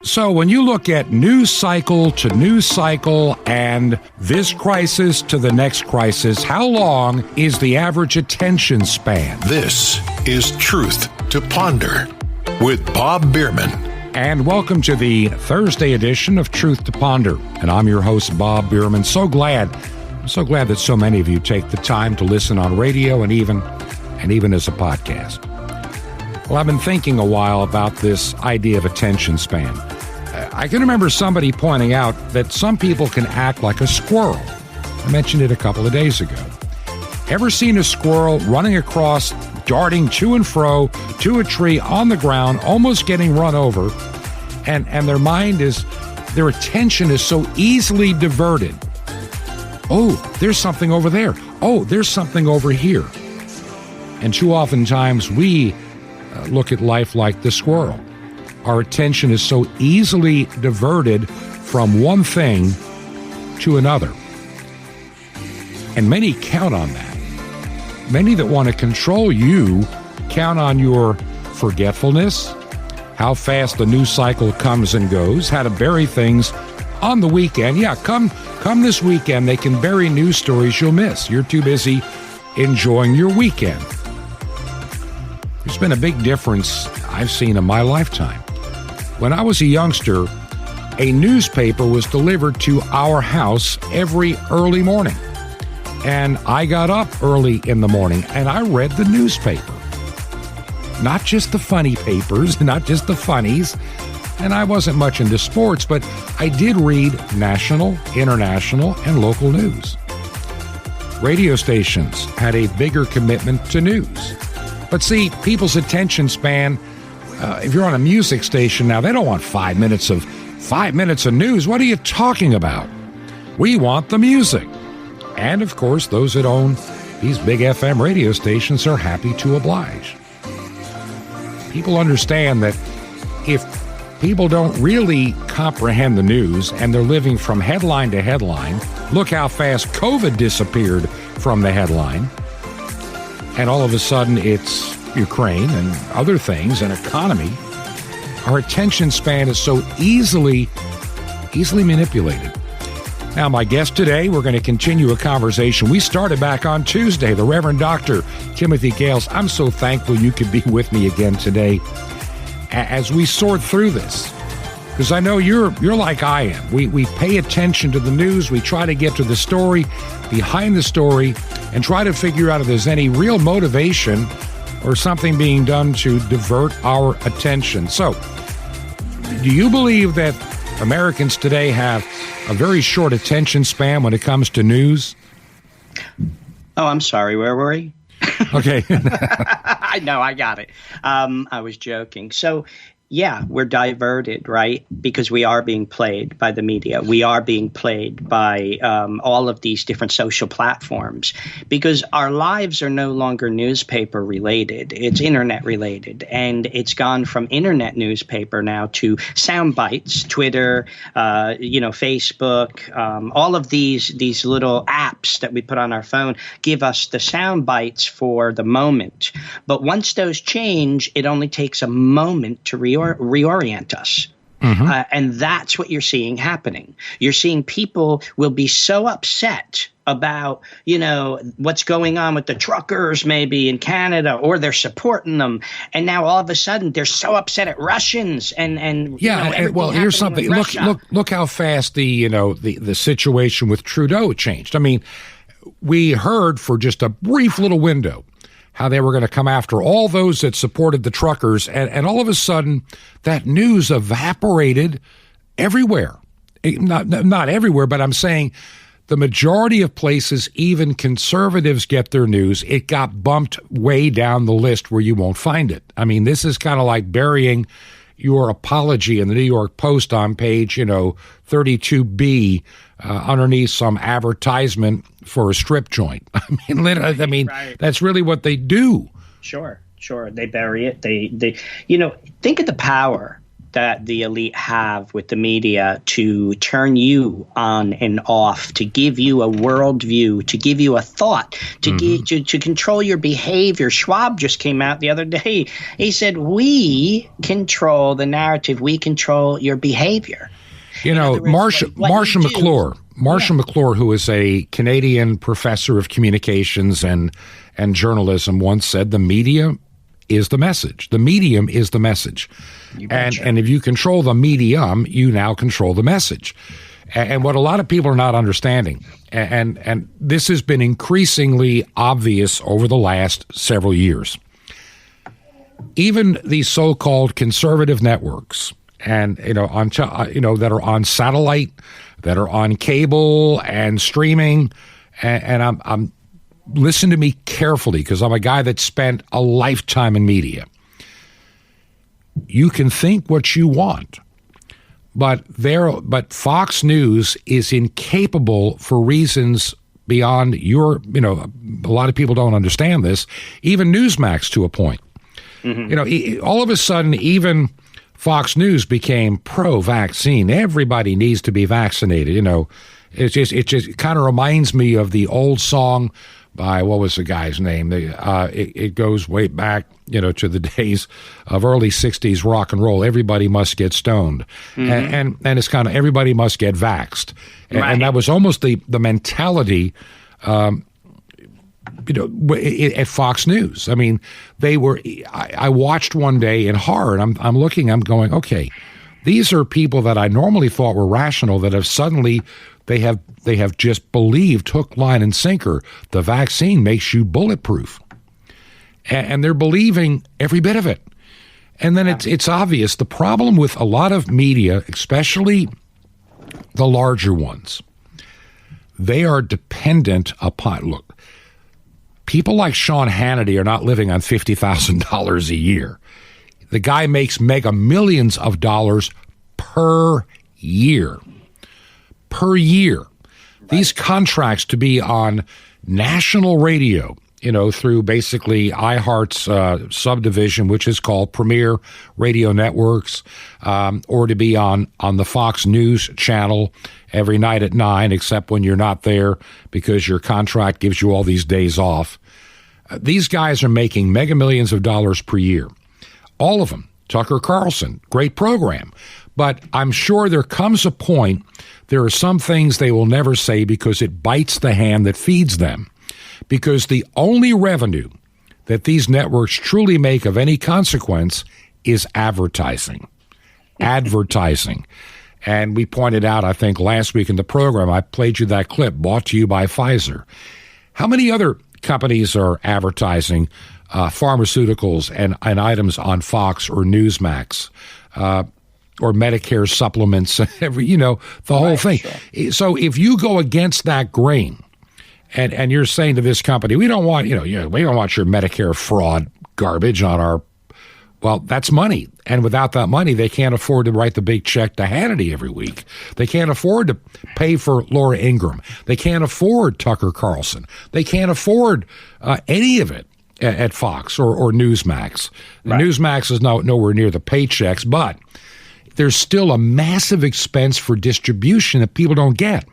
So when you look at news cycle to news cycle and this crisis to the next crisis, how long is the average attention span? This is Truth to Ponder with Bob Biermann. And welcome to the Thursday edition of Truth to Ponder. And I'm your host, Bob Biermann. So glad that so many of you take the time to listen on radio and even as a podcast. Well, I've been thinking a while about this idea of attention span. I can remember somebody pointing out that some people can act like a squirrel. I mentioned it a couple of days ago. Ever seen a squirrel running across, darting to and fro to a tree on the ground, almost getting run over, and their attention is so easily diverted. Oh, there's something over there. Oh, there's something over here. And too often times we look at life like the squirrel. Our attention is so easily diverted from one thing to another. And many count on that. Many that want to control you count on your forgetfulness, how fast the news cycle comes and goes, how to bury things on the weekend. Yeah, come this weekend, they can bury news stories you'll miss. You're too busy enjoying your weekend. There's been a big difference I've seen in my lifetime. When I was a youngster, a newspaper was delivered to our house every early morning. And I got up early in the morning and I read the newspaper. Not just the funny papers, not just the funnies. And I wasn't much into sports, but I did read national, international, and local news. Radio stations had a bigger commitment to news. But see, people's attention span, if you're on a music station now, they don't want 5 minutes of news. What are you talking about? We want the music. And of course, those that own these big FM radio stations are happy to oblige. People understand that if people don't really comprehend the news and they're living from headline to headline, look how fast COVID disappeared from the headline. And all of a sudden it's Ukraine and other things and economy. Our attention span is so easily manipulated. Now, my guest today, we're going to continue a conversation we started back on Tuesday, the Reverend Dr. Timothy Gales. I'm so thankful you could be with me again today as we sort through this, because I know you're like I am. We pay attention to the news. We try to get to the story, behind the story, and try to figure out if there's any real motivation or something being done to divert our attention. So, do you believe that Americans today have a very short attention span when it comes to news? Oh, I'm sorry. Where were we? Okay. I know. I got it. I was joking. So, yeah, we're diverted, right? Because we are being played by the media. We are being played by all of these different social platforms, because our lives are no longer newspaper related. It's internet related. And it's gone from internet newspaper now to sound bites, Twitter, Facebook, all of these little apps that we put on our phone give us the sound bites for the moment. But once those change, it only takes a moment to reorient us. Mm-hmm. And that's what you're seeing happening. You're seeing people will be so upset about, what's going on with the truckers maybe in Canada, or they're supporting them. And now all of a sudden they're so upset at Russians and well, here's something. Look how fast the situation with Trudeau changed. I mean, we heard for just a brief little window how they were going to come after all those that supported the truckers, and all of a sudden that news evaporated everywhere. Not everywhere, but I'm saying the majority of places, even conservatives get their news. It got bumped way down the list where you won't find it. I mean, this is kind of like burying your apology in the New York Post on page, 32B, underneath some advertisement for a strip joint. Right. That's really what they do. Sure. They bury it. They think of the power that the elite have with the media to turn you on and off, to give you a worldview, to give you a thought, to control your behavior. Schwab just came out the other day. He said, we control the narrative. We control your behavior. You know, Marcia McClure, who is a Canadian professor of communications and journalism, once said, the media is the message. The medium is the message. And if you control the medium, you now control the message. And what a lot of people are not understanding, and this has been increasingly obvious over the last several years, even these so-called conservative networks, and that are on satellite, that are on cable and streaming, and I'm listen to me carefully, because I'm a guy that spent a lifetime in media. You can think what you want, but Fox News is incapable, for reasons beyond a lot of people don't understand this, even Newsmax to a point. All of a sudden, even Fox News became pro-vaccine. Everybody needs to be vaccinated. It just kind of reminds me of the old song by, what was the guy's name? It goes way back, to the days of early 60s rock and roll. Everybody must get stoned. And it's kind of everybody must get vaxxed. And that was almost the mentality, at Fox News. I mean, I watched one day in horror, and I'm looking, I'm going, okay, these are people that I normally thought were rational that have suddenly, they have just believed hook, line, and sinker, the vaccine makes you bulletproof. And they're believing every bit of it. And then it's obvious. The problem with a lot of media, especially the larger ones, they are dependent upon, look, people like Sean Hannity are not living on $50,000 a year. The guy makes mega millions of dollars per year. Per year. Right. These contracts to be on national radio, through basically iHeart's subdivision, which is called Premier Radio Networks, or to be on the Fox News channel every night at 9, except when you're not there because your contract gives you all these days off. These guys are making mega millions of dollars per year. All of them. Tucker Carlson, great program. But I'm sure there comes a point, there are some things they will never say because it bites the hand that feeds them. Because the only revenue that these networks truly make of any consequence is advertising. Advertising. And we pointed out, I think, last week in the program, I played you that clip, brought to you by Pfizer. How many other companies are advertising pharmaceuticals and items on Fox or Newsmax, or Medicare supplements, the whole thing. Sure. So if you go against that grain, and you're saying to this company, we don't want, we don't want your Medicare fraud garbage on our, well, that's money. And without that money, they can't afford to write the big check to Hannity every week. They can't afford to pay for Laura Ingraham. They can't afford Tucker Carlson. They can't afford any of it at Fox or Newsmax. Right. Newsmax is nowhere near the paychecks, but there's still a massive expense for distribution that people don't get.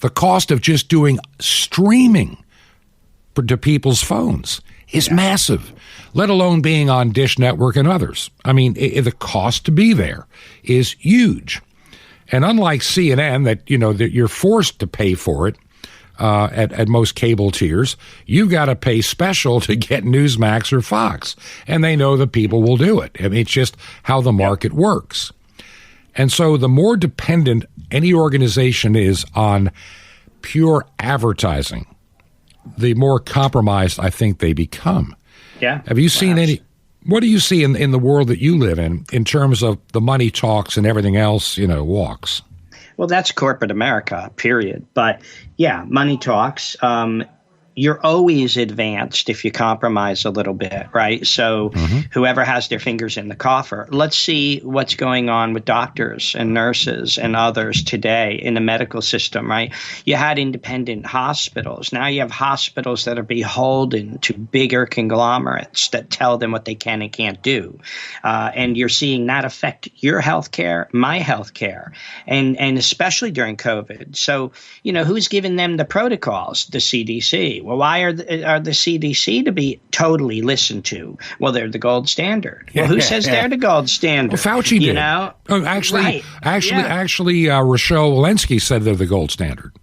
The cost of just doing streaming to people's phones is massive, let alone being on Dish Network and others. I mean, the cost to be there is huge. And unlike CNN, that you're forced to pay for it at most cable tiers, you've got to pay special to get Newsmax or Fox. And they know that people will do it. I mean, it's just how the market works. And so the more dependent any organization is on pure advertising, the more compromised I think they become. Yeah. Have you seen what do you see in the world that you live in terms of the money talks and everything else, walks? Well, that's corporate America, period. But yeah, money talks. you're always advanced if you compromise a little bit, right? So whoever has their fingers in the coffer, let's see what's going on with doctors and nurses and others today in the medical system, right? You had independent hospitals. Now you have hospitals that are beholden to bigger conglomerates that tell them what they can and can't do. And you're seeing that affect your healthcare, my healthcare, and especially during COVID. So, who's giving them the protocols? The CDC. Well, why are the CDC to be totally listened to? Well, they're the gold standard. Well, who says they're the gold standard? Well, Fauci did. Oh, actually, Rochelle Walensky said they're the gold standard.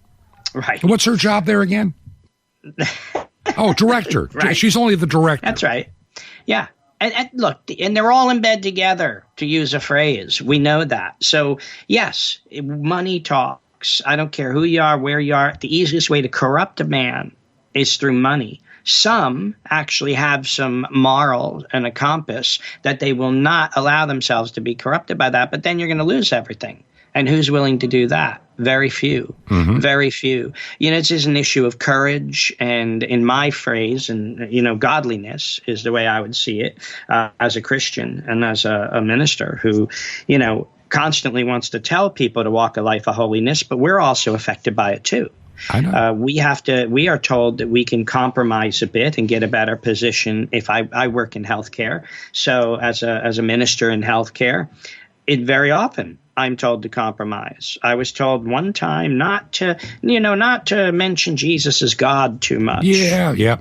Right. What's her job there again? Oh, director. Right. She's only the director. That's right. Yeah. And look, and they're all in bed together, to use a phrase. We know that. So, yes, money talks. I don't care who you are, where you are. The easiest way to corrupt a man is through money. Some actually have some moral and a compass that they will not allow themselves to be corrupted by that, but then you're going to lose everything. And who's willing to do that? Very few. Very few. It's just an issue of courage, and in my phrase, and godliness is the way I would see it as a Christian and as a minister who, constantly wants to tell people to walk a life of holiness, but we're also affected by it too. I know. We are told that we can compromise a bit and get a better position. If I work in healthcare, so as a minister in healthcare, very often I'm told to compromise. I was told one time not to mention Jesus as God too much. Yeah.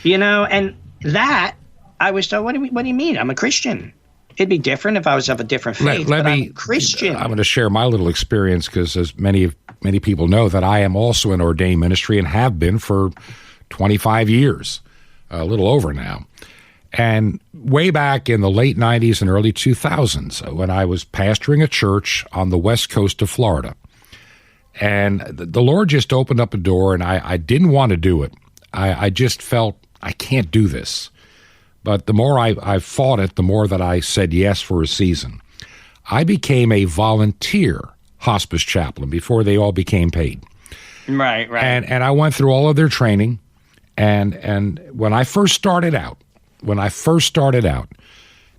And that I was told, what do you mean? I'm a Christian. It'd be different if I was of a different faith, but I'm a Christian. I'm going to share my little experience because, as many people know, that I am also in ordained ministry and have been for 25 years, a little over now. And way back in the late 90s and early 2000s, when I was pastoring a church on the west coast of Florida, and the Lord just opened up a door, and I didn't want to do it. I just felt I can't do this. But the more I fought it, the more that I said yes for a season. I became a volunteer hospice chaplain before they all became paid. Right. And I went through all of their training. And when I first started out,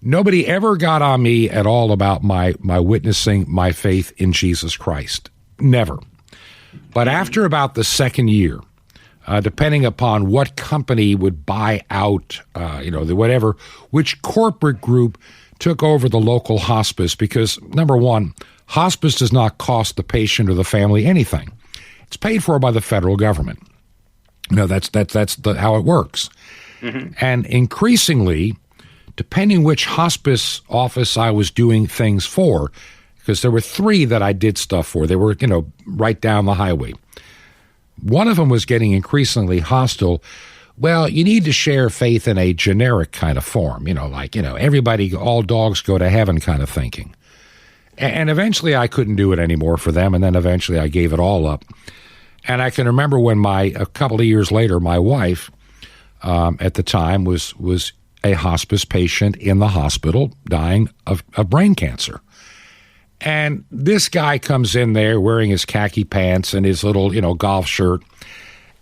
nobody ever got on me at all about my witnessing my faith in Jesus Christ. Never. But after about the second year, depending upon what company would buy out, which corporate group took over the local hospice, because number one, hospice does not cost the patient or the family anything. It's paid for by the federal government. That's how it works. And increasingly, depending which hospice office I was doing things for, because there were three that I did stuff for. They were, right down the highway. One of them was getting increasingly hostile. Well, you need to share faith in a generic kind of form, everybody, all dogs go to heaven kind of thinking. And eventually I couldn't do it anymore for them, and then eventually I gave it all up. And I can remember when a couple of years later, my wife, at the time, was a hospice patient in the hospital dying of brain cancer. And this guy comes in there wearing his khaki pants and his little, golf shirt.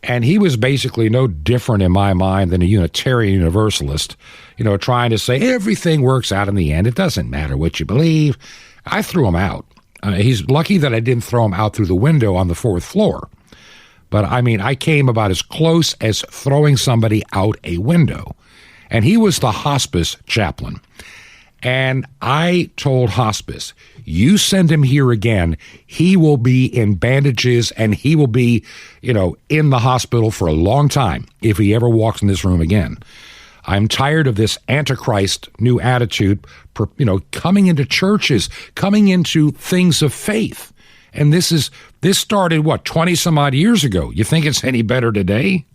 And he was basically no different in my mind than a Unitarian Universalist, trying to say everything works out in the end. It doesn't matter what you believe. I threw him out. He's lucky that I didn't throw him out through the window on the fourth floor. But I came about as close as throwing somebody out a window. And he was the hospice chaplain. And I told hospice, you send him here again, he will be in bandages and he will be, in the hospital for a long time if he ever walks in this room again. I'm tired of this Antichrist new attitude, coming into churches, coming into things of faith. And this started, 20 some odd years ago. You think it's any better today?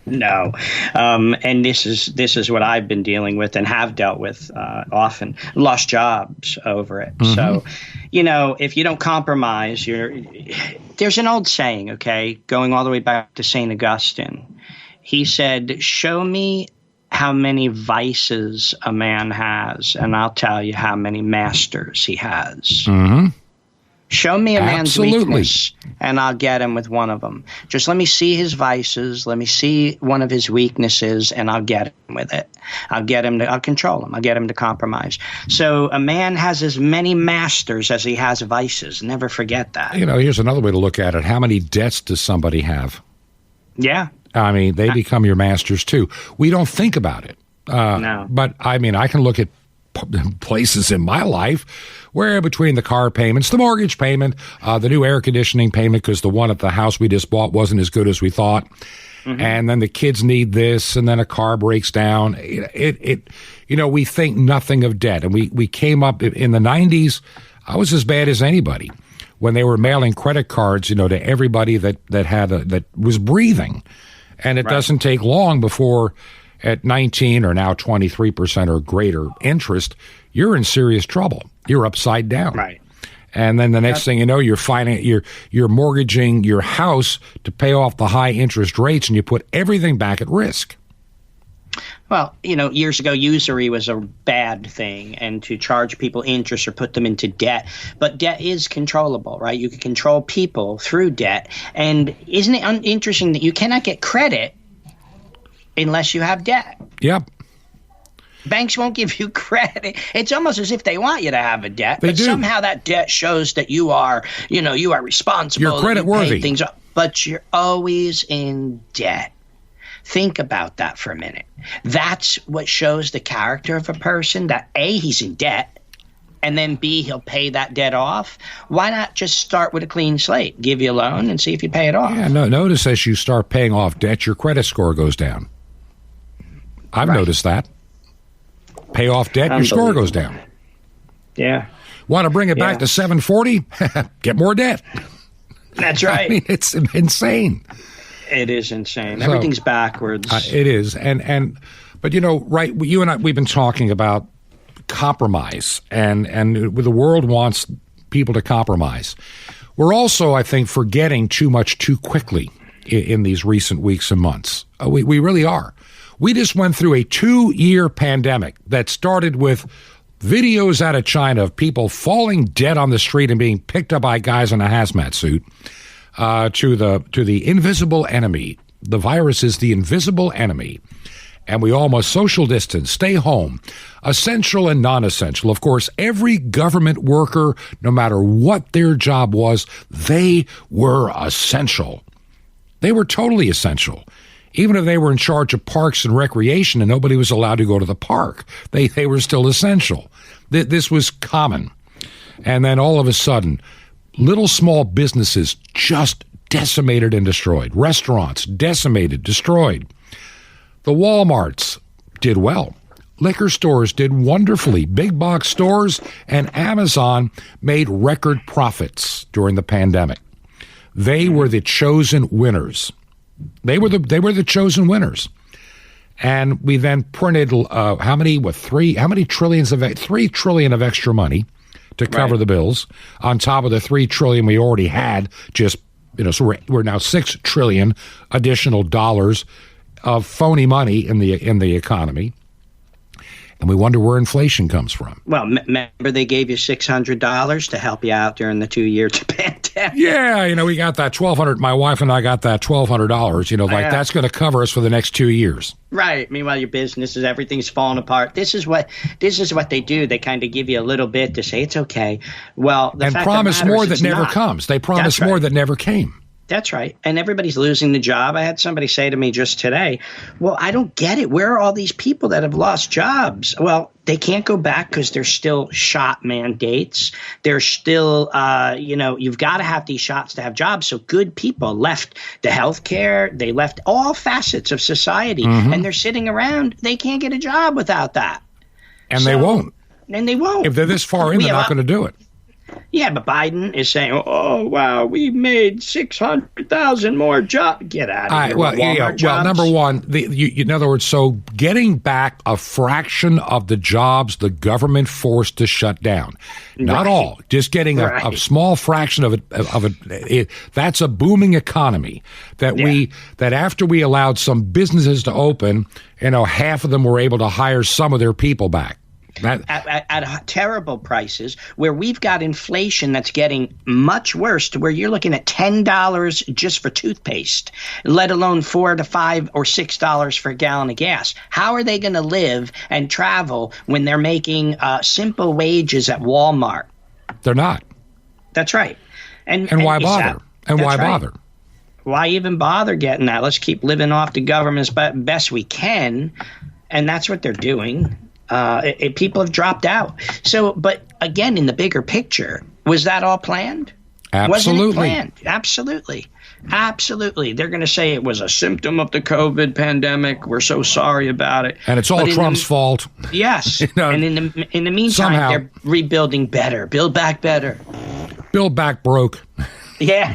No. And this is what I've been dealing with and have dealt with often. Lost jobs over it. So, if you don't compromise, there's an old saying, okay, going all the way back to St. Augustine. He said, show me how many vices a man has, and I'll tell you how many masters he has. Show me a man's Absolutely. weakness, and I'll get him with one of them. Just let me see his vices. Let me see one of his weaknesses, and I'll get him with it. I'll control him. I'll get him to compromise. So a man has as many masters as he has vices. Never forget that. Here's another way to look at it. How many debts does somebody have? Yeah. I mean, they become your masters too. We don't think about it. No. But I mean, I can look at places in my life where between the car payments, the mortgage payment, the new air conditioning payment because the one at the house we just bought wasn't as good as we thought, and then the kids need this, and then a car breaks down. We think nothing of debt, and we came up in the 90s. I was as bad as anybody when they were mailing credit cards, to everybody that was breathing, and it doesn't take long before at 19 or now 23% or greater interest, you're in serious trouble. You're upside down. Right. And then the next thing you know, you're mortgaging your house to pay off the high interest rates, and you put everything back at risk. Well, years ago, usury was a bad thing, and to charge people interest or put them into debt. But debt is controllable, right? You can control people through debt. And isn't it interesting that you cannot get credit unless you have debt? Yep. Banks won't give you credit. It's almost as if they want you to have a debt, They but do. somehow that debt shows that you are responsible. You're creditworthy. You pay things up, but you're always in debt. Think about that for a minute. That's what shows the character of a person, that A, he's in debt, and then B, he'll pay that debt off. Why not just start with a clean slate, give you a loan, and see if you pay it off? Yeah, no, notice as you start paying off debt, your credit score goes down. I've noticed that. Pay off debt, your score goes down. Yeah. Want to bring it back to 740? Get more debt. That's right. I mean, it's insane. It is insane. Everything's backwards. It is. But right, you and I, we've been talking about compromise, and the world wants people to compromise. We're also, I think, forgetting too much too quickly in these recent weeks and months. We really are. We just went through a 2-year pandemic that started with videos out of China of people falling dead on the street and being picked up by guys in a hazmat suit, to the invisible enemy. The virus is the invisible enemy. And we all must social distance, stay home, essential and non-essential. Of course, every government worker, no matter what their job was, they were essential. They were totally essential. Even if they were in charge of parks and recreation and nobody was allowed to go to the park, they were still essential. This was common. And then all of a sudden, little small businesses just decimated and destroyed. Restaurants decimated, destroyed. The Walmarts did well. Liquor stores did wonderfully. Big box stores and Amazon made record profits during the pandemic. They were the chosen winners. They were the chosen winners. And we then printed $3 trillion of extra money to cover the bills on top of the $3 trillion we already had. So we're now $6 trillion additional dollars of phony money in the economy. And we wonder where inflation comes from. Well, remember they gave you $600 to help you out during the 2-year pandemic? Yeah, we got that $1,200. My wife and I got that $1,200. That's going to cover us for the next 2 years. Right. Meanwhile, your businesses, everything's falling apart. This is what they do. They kind of give you a little bit to say it's okay. Well, and promise more that never comes. They promise more that never came. That's right. And everybody's losing the job. I had somebody say to me just today, well, I don't get it. Where are all these people that have lost jobs? Well, they can't go back because there's still shot mandates. There's still, you've got to have these shots to have jobs. So good people left the healthcare. They left all facets of society. And they're sitting around. They can't get a job without that. And they won't. And they won't. If they're this far in, they're not going to do it. Yeah, but Biden is saying, "Oh wow, we made 600,000 more jobs." Get out of here! Well, number one, in other words, so getting back a fraction of the jobs the government forced to shut down, not all, just getting a small fraction of it. That's a booming economy that after we allowed some businesses to open, half of them were able to hire some of their people back. at terrible prices, where we've got inflation that's getting much worse, to where you're looking at $10 just for toothpaste, let alone $4 to $5 or $6 for a gallon of gas. How are they going to live and travel when they're making simple wages at Walmart? They're not. That's right. And why bother? Why bother? Why even bother getting that? Let's keep living off the government as best we can. And that's what they're doing. People have dropped out. So, but again, in the bigger picture, was that all planned? Absolutely. Wasn't it planned? Absolutely. Absolutely. They're going to say it was a symptom of the COVID pandemic. We're so sorry about it. And it's all Trump's fault. Yes. And in the meantime, somehow, they're rebuilding better. Build back better. Build back broke. Yeah.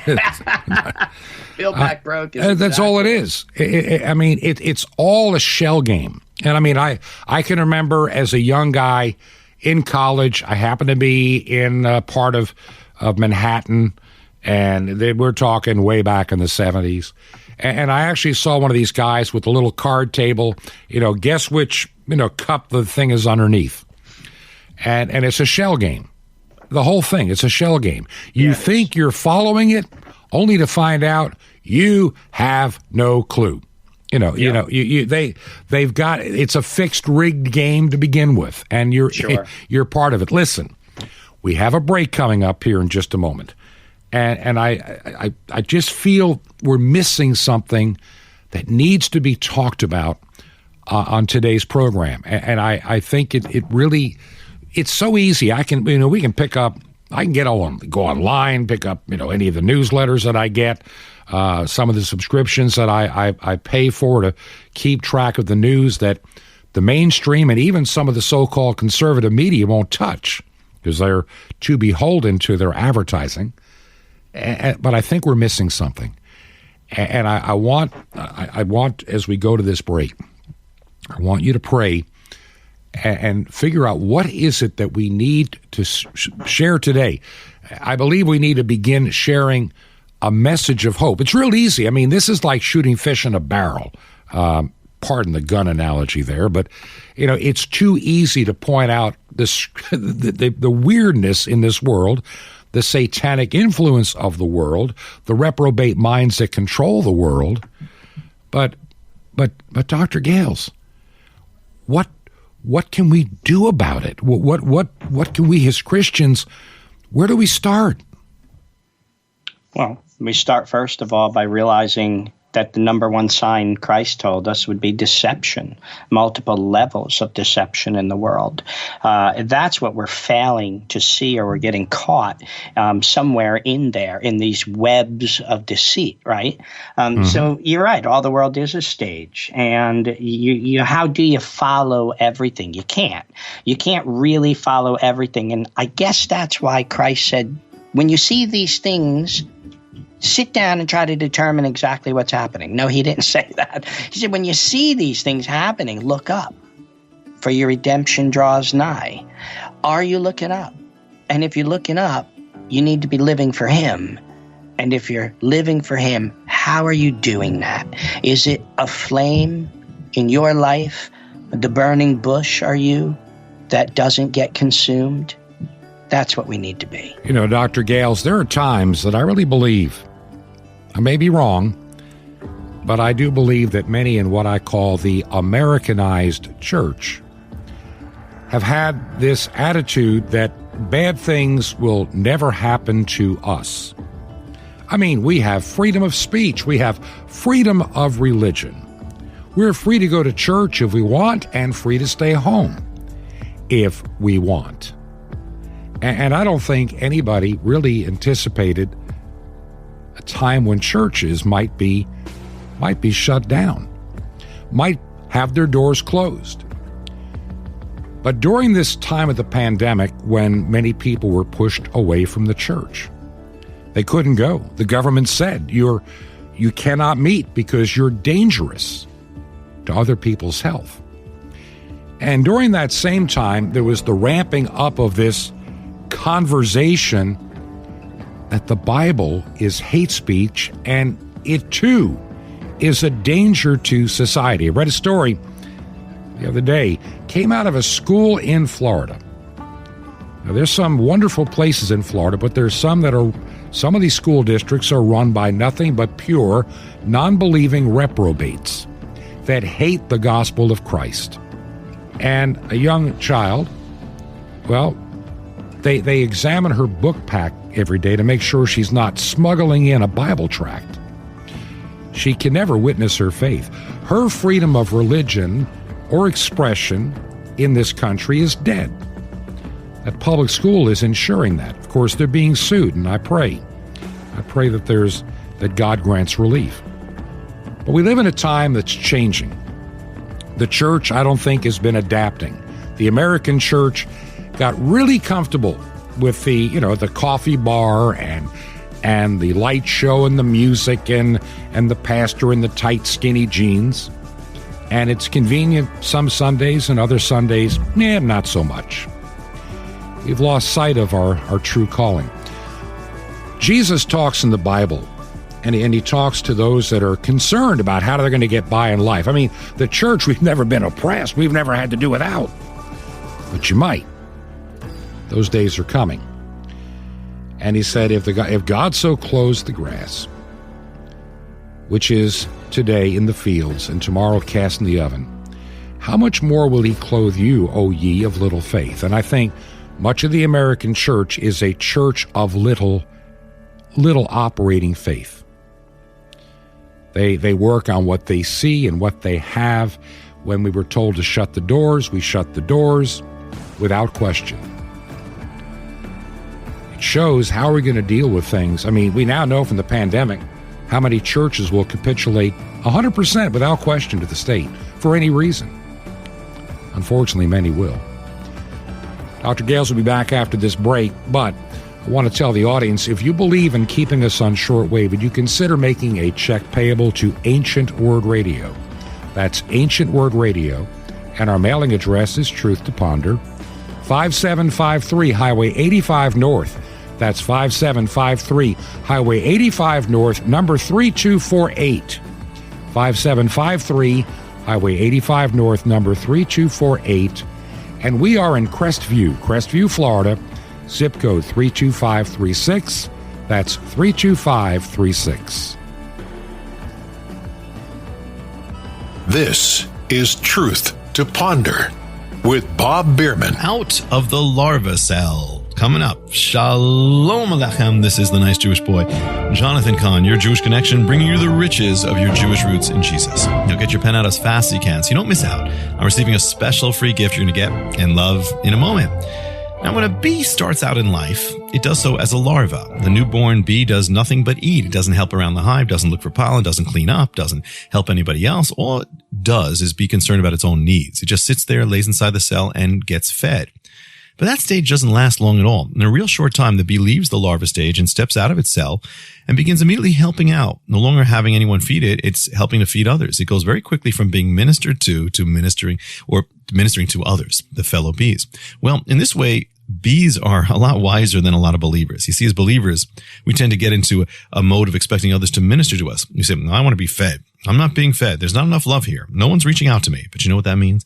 Build back broke. That's all it is. It's all a shell game. And I mean, I can remember as a young guy in college, I happened to be in part of Manhattan, and we're talking way back in the 70s. And I actually saw one of these guys with a little card table, guess which, cup the thing is underneath. And it's a shell game. The whole thing, it's a shell game. You think you're following it, only to find out you have no clue. They've got, it's a fixed, rigged game to begin with, and you're part of it. Listen, we have a break coming up here in just a moment, and I just feel we're missing something that needs to be talked about on today's program, and I think it really, it's so easy. We can pick up. I can go online, pick up any of the newsletters that I get. Some of the subscriptions that I pay for to keep track of the news that the mainstream and even some of the so-called conservative media won't touch because they're too beholden to their advertising. But I think we're missing something. And I want, as we go to this break, I want you to pray and figure out what is it that we need to share today. I believe we need to begin sharing a message of hope. It's real easy. I mean, this is like shooting fish in a barrel. Pardon the gun analogy there, but it's too easy to point out the weirdness in this world, the satanic influence of the world, the reprobate minds that control the world. But Dr. Gales, what can we do about it? What can we as Christians? Where do we start? Well, we start first of all by realizing that the number one sign Christ told us would be deception, multiple levels of deception in the world. That's what we're failing to see, or we're getting caught somewhere in there in these webs of deceit, right? So you're right. All the world is a stage. And how do you follow everything? You can't. You can't really follow everything. And I guess that's why Christ said, when you see these things, sit down and try to determine exactly what's happening. No, he didn't say that. He said, when you see these things happening, look up, for your redemption draws nigh. Are you looking up? And if you're looking up, you need to be living for him. And if you're living for him, how are you doing that? Is it a flame in your life, the burning bush are you, that doesn't get consumed? That's what we need to be. Dr. Gales, there are times that I really believe, I may be wrong, but I do believe that many in what I call the Americanized Church have had this attitude that bad things will never happen to us. I mean, we have freedom of speech. We have freedom of religion. We're free to go to church if we want and free to stay home if we want. And I don't think anybody really anticipated a time when churches might be shut down, might have their doors closed. But during this time of the pandemic, when many people were pushed away from the church, they couldn't go. The government said, you cannot meet because you're dangerous to other people's health. And during that same time, there was the ramping up of this conversation that the Bible is hate speech, and it too is a danger to society. I read a story the other day came out of a school in Florida. Now, there's some wonderful places in Florida, but there's some of these school districts are run by nothing but pure, non-believing reprobates that hate the gospel of Christ. And a young child, well, they examine her book pack every day to make sure she's not smuggling in a Bible tract. She can never witness her faith. Her freedom of religion or expression in this country is dead. That public school is ensuring that. Of course, they're being sued, and I pray that God grants relief. But we live in a time that's changing. The church, I don't think, has been adapting. The American church got really comfortable with the coffee bar and the light show and the music and the pastor in the tight, skinny jeans. And it's convenient some Sundays, and other Sundays, not so much. We've lost sight of our true calling. Jesus talks in the Bible, and he talks to those that are concerned about how they're going to get by in life. I mean, the church, we've never been oppressed. We've never had to do without. But you might. Those days are coming. And he said, if God so clothes the grass, which is today in the fields and tomorrow cast in the oven, how much more will he clothe you, O ye of little faith? And I think much of the American church is a church of little operating faith. They work on what they see and what they have. When we were told to shut the doors, we shut the doors without question. It shows how we're going to deal with things. I mean, we now know from the pandemic how many churches will capitulate 100% without question to the state for any reason. Unfortunately, many will. Dr. Gales will be back after this break, but I want to tell the audience, if you believe in keeping us on shortwave, would you consider making a check payable to Ancient Word Radio? That's Ancient Word Radio, and our mailing address is Truth to Ponder, 5753 Highway 85 North. That's 5753 Highway 85 North, number 3248. 5753 Highway 85 North, number 3248. And we are in Crestview, Florida, zip code 32536. That's 32536. This is Truth to Ponder with Bob Biermann. Out of the larva cell. Coming up, Shalom Aleichem. This is the nice Jewish boy, Jonathan Kahn, your Jewish connection, bringing you the riches of your Jewish roots in Jesus. Now get your pen out as fast as you can so you don't miss out on receiving a special free gift you're going to get and love in a moment. Now, when a bee starts out in life, it does so as a larva. The newborn bee does nothing but eat. It doesn't help around the hive, doesn't look for pollen, doesn't clean up, doesn't help anybody else. All it does is be concerned about its own needs. It just sits there, lays inside the cell, and gets fed. But that stage doesn't last long at all. In a real short time, the bee leaves the larva stage and steps out of its cell and begins immediately helping out. No longer having anyone feed it, it's helping to feed others. It goes very quickly from being ministered to ministering to others, the fellow bees. Well, in this way, bees are a lot wiser than a lot of believers. You see, as believers, we tend to get into a mode of expecting others to minister to us. You say, I want to be fed. I'm not being fed. There's not enough love here. No one's reaching out to me. But you know what that means?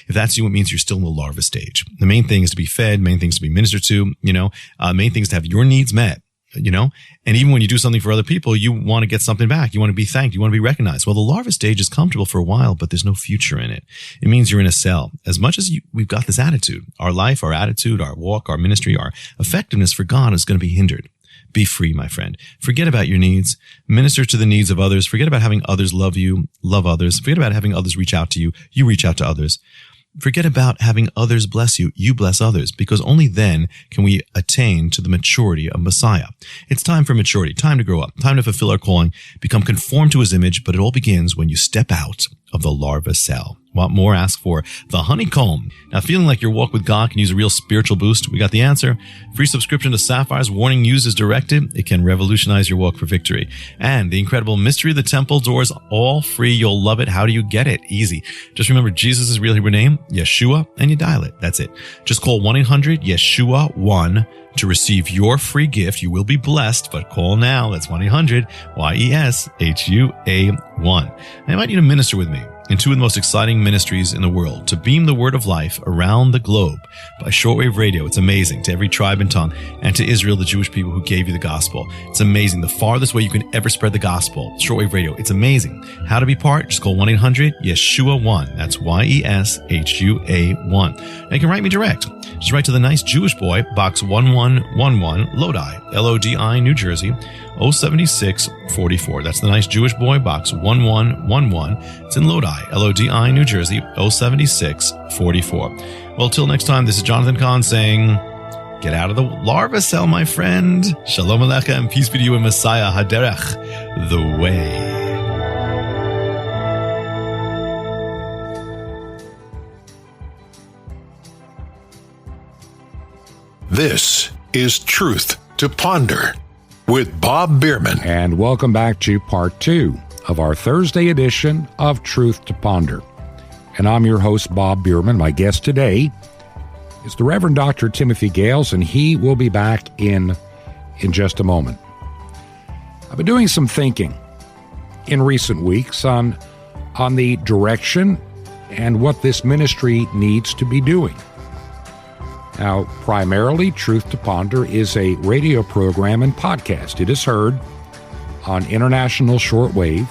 If that's you, it means you're still in the larva stage. The main thing is to be fed, main thing is to be ministered to, main thing is to have your needs met, and even when you do something for other people, you want to get something back. You want to be thanked. You want to be recognized. Well, the larva stage is comfortable for a while, but there's no future in it. It means you're in a cell. As much as we've got this attitude, our life, our attitude, our walk, our ministry, our effectiveness for God is going to be hindered. Be free, my friend. Forget about your needs. Minister to the needs of others. Forget about having others love you, love others. Forget about having others reach out to you. You reach out to others. Forget about having others bless you. You bless others, because only then can we attain to the maturity of Messiah. It's time for maturity, time to grow up, time to fulfill our calling, become conformed to his image, but it all begins when you step out of the larva cell. Want more? Ask for the honeycomb. Now, feeling like your walk with God can use a real spiritual boost? We got the answer. Free subscription to Sapphire's Warning News is directed. It can revolutionize your walk for victory. And the incredible Mystery of the Temple Doors, all free. You'll love it. How do you get it? Easy. Just remember Jesus' real Hebrew name, Yeshua, and you dial it. That's it. Just call 1-800-YESHUA-1 to receive your free gift. You will be blessed, but call now. That's 1-800-YESHUA1. I invite you to minister with me. and two of the most exciting ministries in the world to beam the word of life around the globe by shortwave radio. It's amazing, to every tribe and tongue, and to Israel, the Jewish people who gave you the gospel. It's amazing. The farthest way you can ever spread the gospel, shortwave radio. It's amazing. How to be part? Just call 1-800-YESHUA-1. That's YESHUA-1. Now you can write me direct. Just write to the Nice Jewish Boy, Box 1111, Lodi, Lodi, New Jersey, 07644. That's the Nice Jewish Boy, Box 1111. It's in Lodi, Lodi, New Jersey, 07644. Well, till next time, this is Jonathan Kahn saying, get out of the larva cell, my friend. Shalom Aleichem, and peace be to you in Messiah, Haderech, the way. This is Truth to Ponder with Bob Biermann. And welcome back to part 2 of our Thursday edition of Truth to Ponder. And I'm your host, Bob Biermann. My guest today is the Reverend Dr. Timothy Gales, and he will be back in just a moment. I've been doing some thinking in recent weeks on the direction and what this ministry needs to be doing. Now, primarily, Truth to Ponder is a radio program and podcast. It is heard on international shortwave.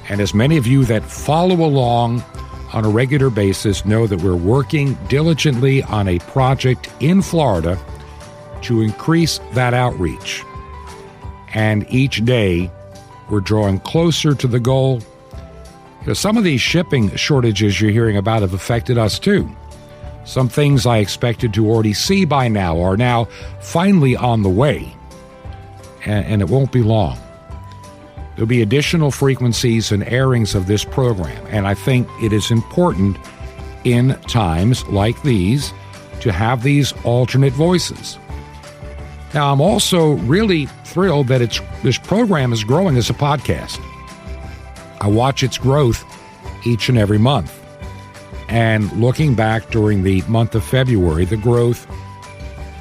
And as many of you that follow along on a regular basis know that we're working diligently on a project in Florida to increase that outreach. And each day, we're drawing closer to the goal. Some of these shipping shortages you're hearing about have affected us too. Some things I expected to already see by now are now finally on the way, and it won't be long. There'll be additional frequencies and airings of this program, and I think it is important in times like these to have these alternate voices. Now, I'm also really thrilled that this program is growing as a podcast. I watch its growth each and every month. And looking back during the month of February, the growth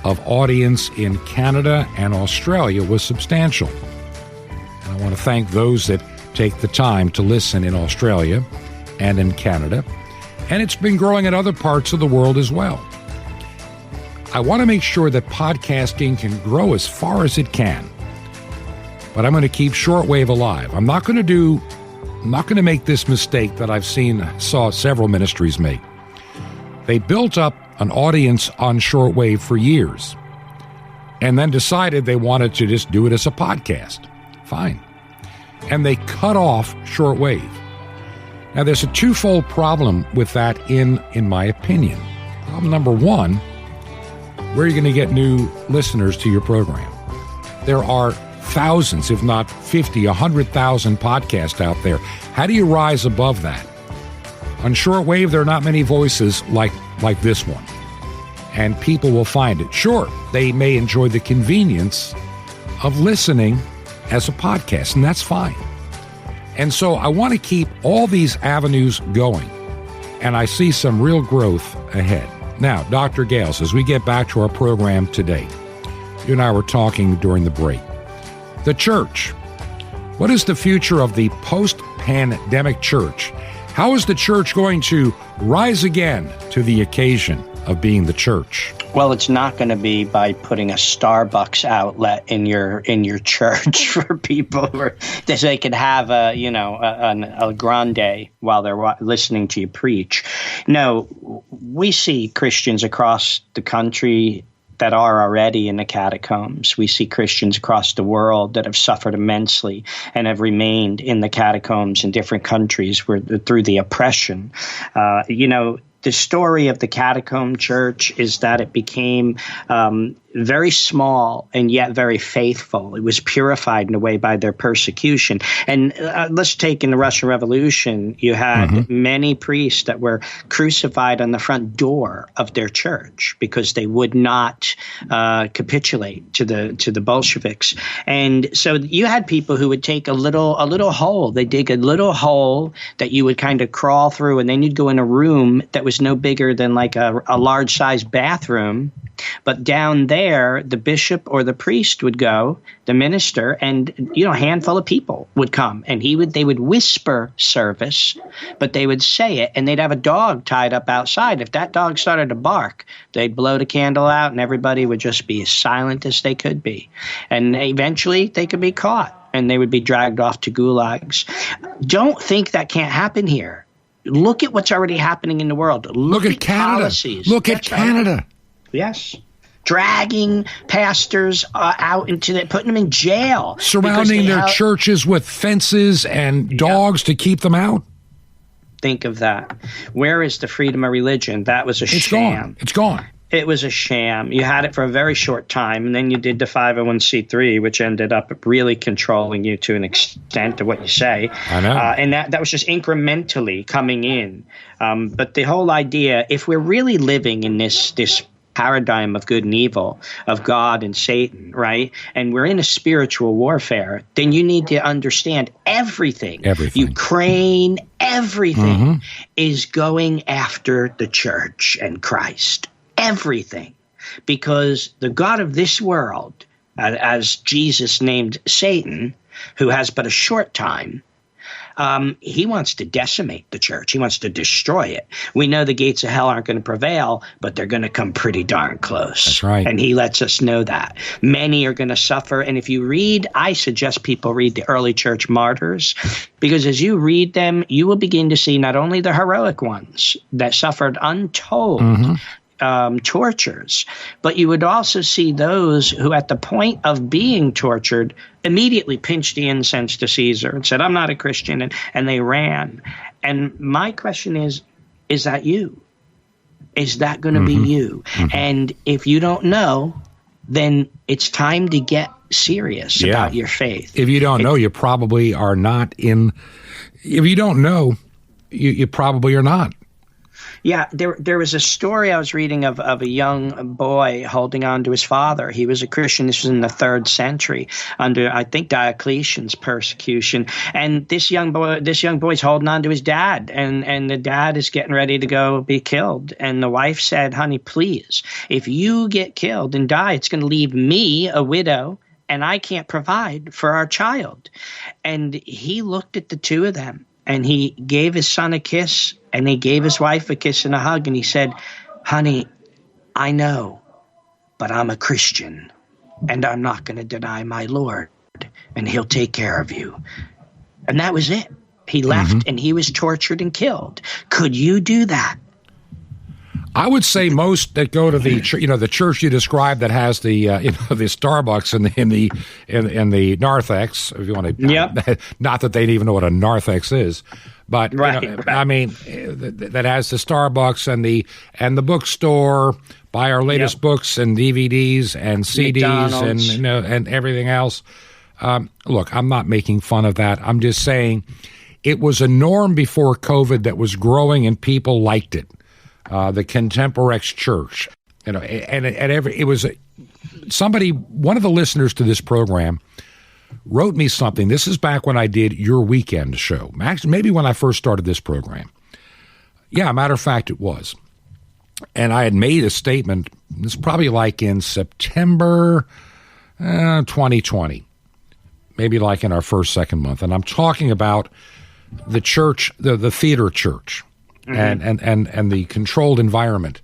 of audience in Canada and Australia was substantial. And I want to thank those that take the time to listen in Australia and in Canada. And it's been growing in other parts of the world as well. I want to make sure that podcasting can grow as far as it can. But I'm going to keep shortwave alive. I'm not going to make this mistake that saw several ministries make. They built up an audience on shortwave for years and then decided they wanted to just do it as a podcast. Fine. And they cut off shortwave. Now, there's a twofold problem with that in my opinion. Problem number one, where are you going to get new listeners to your program? There are thousands, if not 50, 100,000 podcasts out there. How do you rise above that? On shortwave, there are not many voices like this one, and people will find it. Sure, they may enjoy the convenience of listening as a podcast, and that's fine. And so I want to keep all these avenues going, and I see some real growth ahead. Now, Dr. Gales, as we get back to our program today, you and I were talking during the break. The church. What is the future of the post-pandemic church? How is the church going to rise again to the occasion of being the church? Well, it's not going to be by putting a Starbucks outlet in your church for people, so they can have a grande while they're listening to you preach. No, we see Christians across the country that are already in the catacombs. We see Christians across the world that have suffered immensely and have remained in the catacombs in different countries through the oppression. The story of the catacomb church is that it became very small and yet very faithful. It was purified in a way by their persecution. And let's take in the Russian Revolution, you had many priests that were crucified on the front door of their church because they would not capitulate to the Bolsheviks. And so you had people who would take a little hole. They dig a little hole that you would kind of crawl through, and then you'd go in a room that was no bigger than like a large-sized bathroom. But down there, the bishop or the priest would go, the minister, and a handful of people would come, and they would whisper service, but they would say it, and they'd have a dog tied up outside. If that dog started to bark, they'd blow the candle out, and everybody would just be as silent as they could be. And eventually, they could be caught, and they would be dragged off to gulags. Don't think that can't happen here. Look at what's already happening in the world. Look at Canada. Policies. Look at Canada. Right. Yes. Dragging pastors out putting them in jail. Surrounding their churches with fences and dogs to keep them out. Think of that. Where is the freedom of religion? That was a sham. It's gone. It was a sham. You had it for a very short time, and then you did the 501c3, which ended up really controlling you to an extent of what you say. I know. And that was just incrementally coming in. But the whole idea, if we're really living in this paradigm of good and evil, of God and Satan, right? And we're in a spiritual warfare, then you need to understand everything. Ukraine, everything is going after the church and Christ. Everything. Because the God of this world, as Jesus named Satan, who has but a short time, he wants to decimate the church. He wants to destroy it. We know the gates of hell aren't going to prevail, but they're going to come pretty darn close. That's right. And he lets us know that. Many are going to suffer. And if you read, I suggest people read the early church martyrs, because as you read them, you will begin to see not only the heroic ones that suffered untold tortures, but you would also see those who at the point of being tortured immediately pinched the incense to Caesar and said, I'm not a Christian, and they ran. And my question is that you? Is that going to be you? And if you don't know, then it's time to get serious about your faith. If you don't know, you probably are not in. If you don't know, you probably are not. Yeah, there was a story I was reading of a young boy holding on to his father. He was a Christian. This was in the 3rd century under, I think, Diocletian's persecution. And this young boy's holding on to his dad, and the dad is getting ready to go be killed. And the wife said, honey, please, if you get killed and die, it's going to leave me, a widow, and I can't provide for our child. And he looked at the two of them, and he gave his son a kiss, and he gave his wife a kiss and a hug, and he said, honey, I know, but I'm a Christian, and I'm not going to deny my Lord, and he'll take care of you. And that was it. He left, and he was tortured and killed. Could you do that? I would say most that go to the the church you described that has the the Starbucks in the narthex, if you want to. Not that they'd even know what a narthex is, but I mean that has the Starbucks and the bookstore. Buy our latest books and DVDs and CDs McDonald's. and everything else. Look, I'm not making fun of that. I'm just saying it was a norm before COVID that was growing and people liked it. The Contemporary Church, and it was somebody. One of the listeners to this program wrote me something. This is back when I did Your Weekend show. Actually, maybe when I first started this program. Yeah, matter of fact, it was. And I had made a statement. It's probably like in September 2020, maybe like in our second month. And I'm talking about the church, the theater church. And the controlled environment.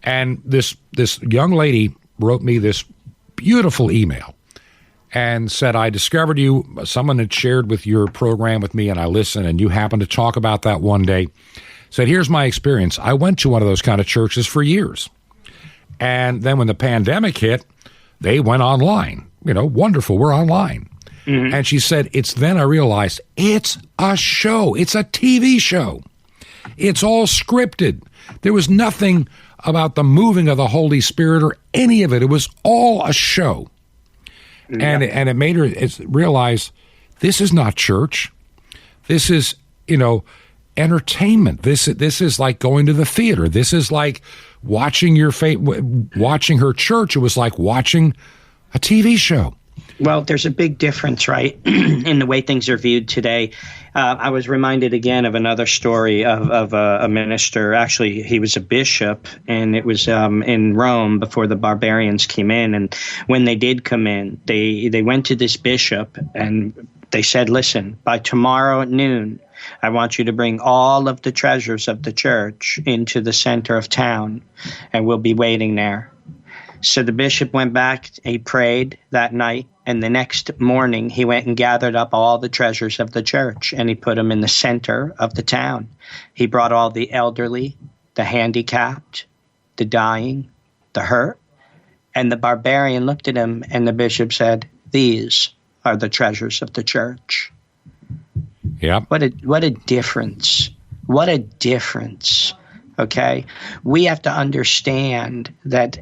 And this young lady wrote me this beautiful email and said, I discovered you, someone had shared with your program with me, and I listened, and you happened to talk about that one day. Said, here's my experience. I went to one of those kind of churches for years. And then when the pandemic hit, they went online. Wonderful, we're online. And she said, it's then I realized it's a show. It's a TV show. It's all scripted. There was nothing about the moving of the Holy Spirit or any of it. It was all a show. And it made her realize this is not church. This is, entertainment. This is like going to the theater. This is like watching watching her church. It was like watching a TV show. Well, there's a big difference, right, in the way things are viewed today. I was reminded again of another story of a minister. Actually, he was a bishop, and it was in Rome before the barbarians came in. And when they did come in, they went to this bishop and they said, listen, by tomorrow at noon, I want you to bring all of the treasures of the church into the center of town, and we'll be waiting there. So the bishop went back, he prayed that night, and the next morning he went and gathered up all the treasures of the church, and he put them in the center of the town. He brought all the elderly, the handicapped, the dying, the hurt, and the barbarian looked at him, and the bishop said, these are the treasures of the church. Yeah. What a difference. What a difference. Okay? We have to understand that,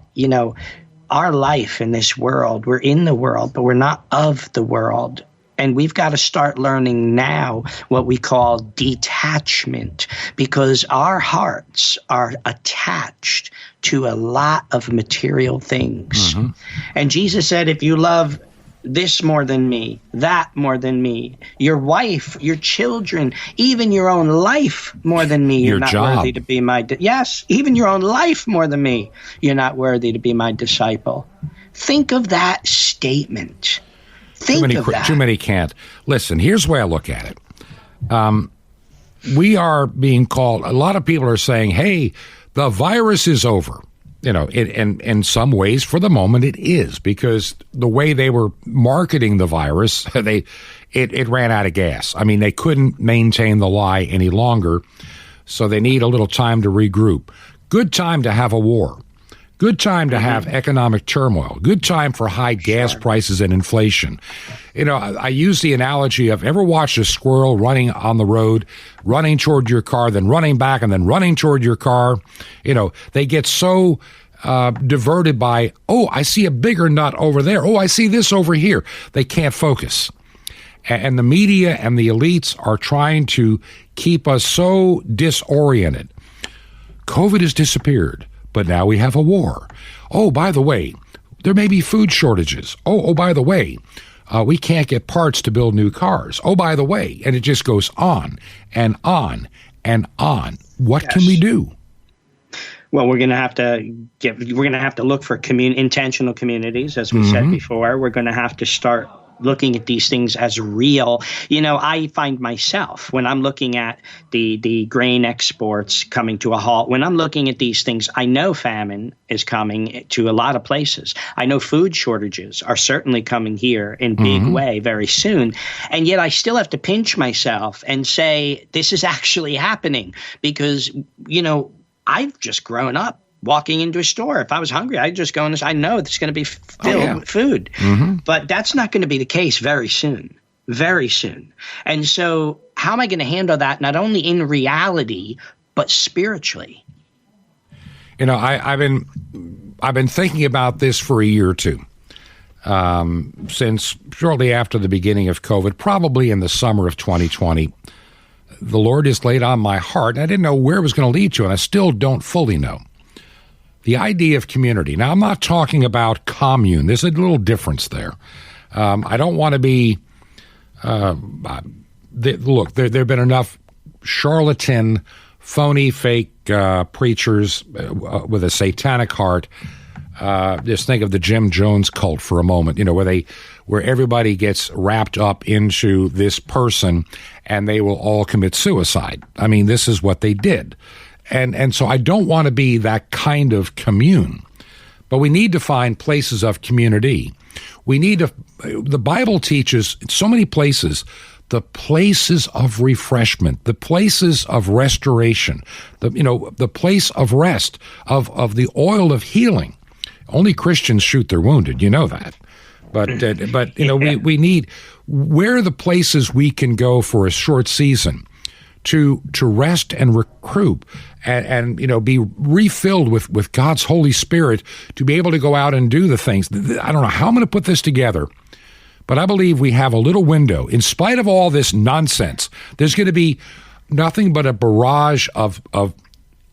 our life in this world, we're in the world, but we're not of the world. And we've got to start learning now what we call detachment, because our hearts are attached to a lot of material things. Mm-hmm. And Jesus said, if you love this more than me, that more than me, your wife, your children, even your own life more than me, you're not worthy to be my yes, even your own life more than me, you're not worthy to be my disciple. Think of that statement. Think of that. Too many can't. Listen, here's the way I look at it. We are being called, a lot of people are saying, hey, the virus is over. In some ways, for the moment, it is, because the way they were marketing the virus, it ran out of gas. I mean, they couldn't maintain the lie any longer, so they need a little time to regroup. Good time to have a war. Good time to have economic turmoil. Good time for high gas prices and inflation. I use the analogy of, ever watched a squirrel running on the road, running toward your car, then running back, and then running toward your car? They get so diverted by, oh, I see a bigger nut over there. Oh, I see this over here. They can't focus. And the media and the elites are trying to keep us so disoriented. COVID has disappeared, but now we have a war. Oh, by the way, there may be food shortages. Oh, by the way, we can't get parts to build new cars. Oh, by the way, and it just goes on and on and on. What can we do? Well, we're going to have to look for intentional communities, as we said before. We're going to have to start looking at these things as real. I find myself, when I'm looking at the grain exports coming to a halt, when I'm looking at these things, I know famine is coming to a lot of places. I know food shortages are certainly coming here in big way very soon. And yet I still have to pinch myself and say, this is actually happening, because, I've just grown up walking into a store. If I was hungry, I'd just go in. I know it's going to be filled with food. But that's not going to be the case very soon. Very soon. And so how am I going to handle that, not only in reality, but spiritually? I've been thinking about this for a year or two. Since shortly after the beginning of COVID, probably in the summer of 2020, the Lord has laid on my heart, and I didn't know where it was going to lead to, and I still don't fully know. The idea of community. Now, I'm not talking about commune. There's a little difference there. I don't want to be look, there have been enough charlatan, phony, fake preachers with a satanic heart. Just think of the Jim Jones cult for a moment, where everybody gets wrapped up into this person and they will all commit suicide. I mean, this is what they did. And so I don't want to be that kind of commune, but we need to find places of community. The Bible teaches in so many places, the places of refreshment, the places of restoration, the place of rest, of the oil of healing. Only Christians shoot their wounded, you know that. But we need, where are the places we can go for a short season to rest and recruit and be refilled with God's Holy Spirit to be able to go out and do the things. I don't know how I'm going to put this together, but I believe we have a little window. In spite of all this nonsense, there's going to be nothing but a barrage of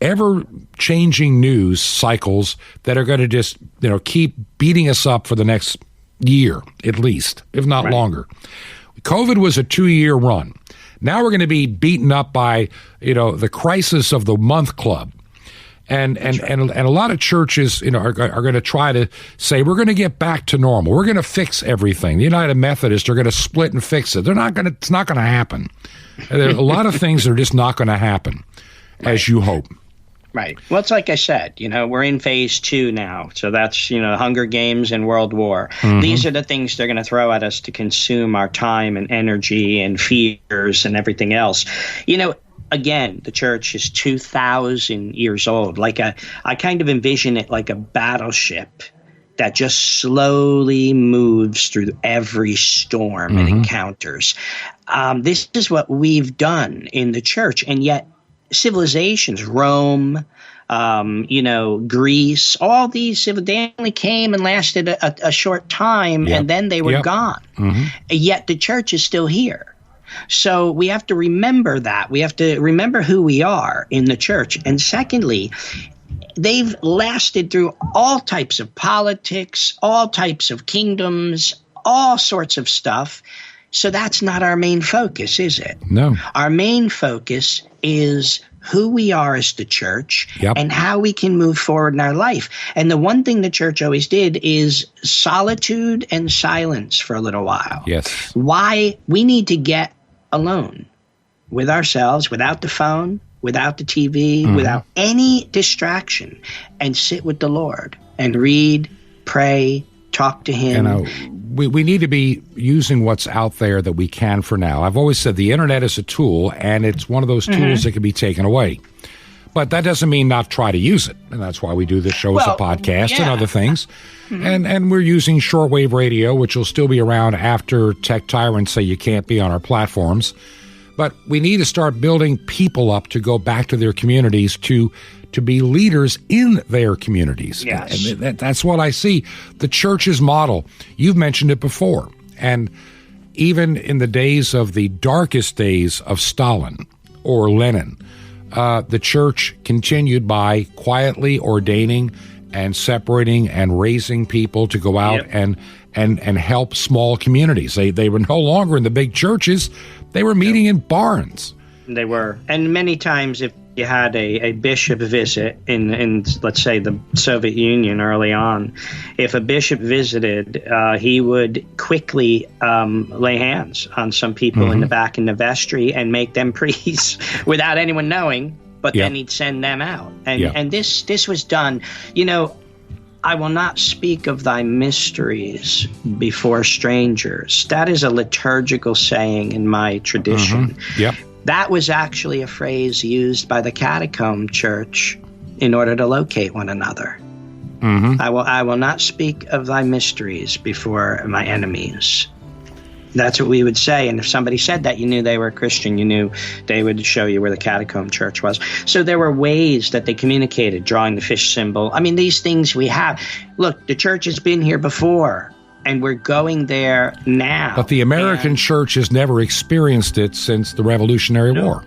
ever-changing news cycles that are going to just keep beating us up for the next year, at least, if not longer. COVID was a 2-year run. Now we're going to be beaten up by, the crisis of the month club. And a lot of churches, are going to try to say, we're going to get back to normal. We're going to fix everything. The United Methodists are going to split and fix it. It's not going to happen. There are a lot of things that are just not going to happen as you hope. Right. Well, it's like I said, we're in phase 2 now. So that's, Hunger Games and World War. Mm-hmm. These are the things they're going to throw at us to consume our time and energy and fears and everything else. Again, the church is 2,000 years old. I kind of envision it like a battleship that just slowly moves through every storm it encounters. This is what we've done in the church, and yet civilizations, Rome, Greece, all these, they only came and lasted a short time, and then they were gone. Mm-hmm. Yet the church is still here. So we have to remember that. We have to remember who we are in the church. And secondly, they've lasted through all types of politics, all types of kingdoms, all sorts of stuff. So that's not our main focus, is it? No. Our main focus is who we are as the church and how we can move forward in our life. And the one thing the church always did is solitude and silence for a little while. Yes. Why? We need to get alone with ourselves, without the phone, without the TV, without any distraction, and sit with the Lord and read, pray, talk to Him. We need to be using what's out there that we can for now. I've always said the internet is a tool, and it's one of those tools that can be taken away. But that doesn't mean not try to use it. And that's why we do this show as a podcast and other things. And we're using shortwave radio, which will still be around after tech tyrants say you can't be on our platforms. But we need to start building people up to go back to their communities to be leaders in their communities. Yes. And that's what I see. The church's model, you've mentioned it before. And even in the days of the darkest days of Stalin or Lenin, the church continued by quietly ordaining and separating and raising people to go out and help small communities. They were no longer in the big churches. They were meeting in barns. They were. And many times if you had a bishop visit in, let's say, the Soviet Union early on, if a bishop visited, he would quickly lay hands on some people in the back in the vestry and make them priests without anyone knowing, but then he'd send them out. And this was done, I will not speak of thy mysteries before strangers. That is a liturgical saying in my tradition. That was actually a phrase used by the catacomb church in order to locate one another. I will not speak of thy mysteries before my enemies. That's what we would say. And if somebody said that, you knew they were a Christian. You knew they would show you where the catacomb church was. So there were ways that they communicated, drawing the fish symbol. I mean, these things we have. Look, the church has been here before, and we're going there now. But the American church has never experienced it since the Revolutionary War.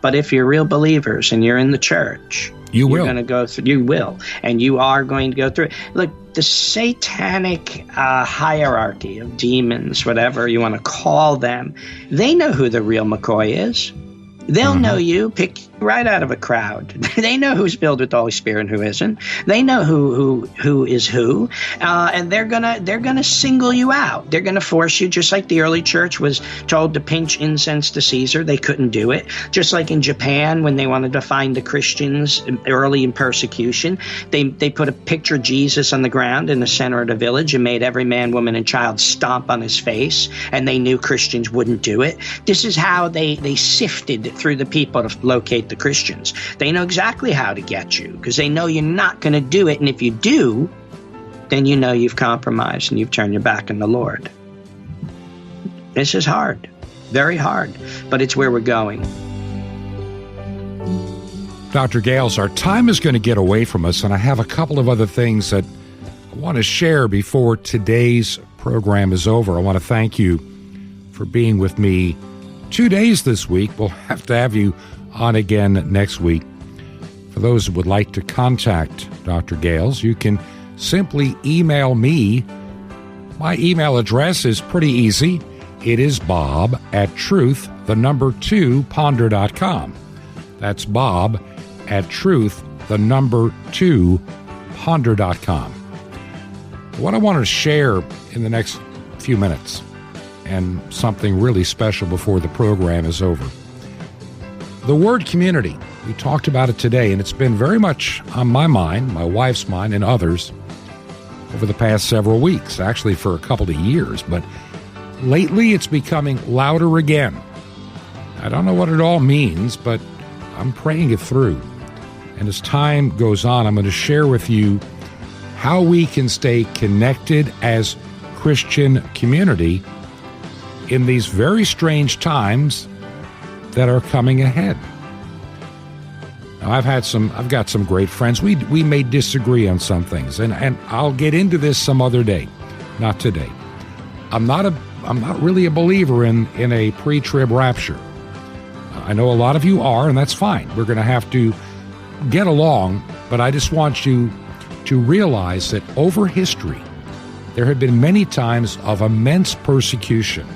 But if you're real believers and you're in the church, you're going to go through. You will, and you are going to go through it. Look, the satanic hierarchy of demons, whatever you want to call them, they know who the real McCoy is. They'll know you, pick right out of a crowd. They know who's filled with the Holy Spirit and who isn't. They know who is who, and they're gonna single you out. They're gonna force you, just like the early church was told to pinch incense to Caesar. They couldn't do it. Just like in Japan, when they wanted to find the Christians early in persecution, they put a picture of Jesus on the ground in the center of the village and made every man, woman, and child stomp on his face, and they knew Christians wouldn't do it. This is how they sifted through the people to locate the Christians. They know exactly how to get you because they know you're not going to do it. And if you do, then you know you've compromised and you've turned your back on the Lord. This is hard, very hard, but it's where we're going. Dr. Gales, our time is going to get away from us, and I have a couple of other things that I want to share before today's program is over. I want to thank you for being with me 2 days this week. We'll have to have you on again next week. For those who would like to contact Dr. Gales, you can simply email me. My email address is pretty easy. It is bob@truth truth2ponder.com. That's Bob at truth2ponder.com. What I want to share in the next few minutes, and something really special before the program is over. The word community, we talked about it today, and it's been very much on my mind, my wife's mind, and others over the past several weeks, actually for a couple of years, but lately it's becoming louder again. I don't know what it all means, but I'm praying it through. And as time goes on, I'm going to share with you how we can stay connected as Christian community in these very strange times that are coming ahead. Now, I've got some great friends. We may disagree on some things, and I'll get into this some other day, not today. I'm not really a believer in a pre-trib rapture. I know a lot of you are, and that's fine. We're going to have to get along, but I just want you to realize that over history, there have been many times of immense persecution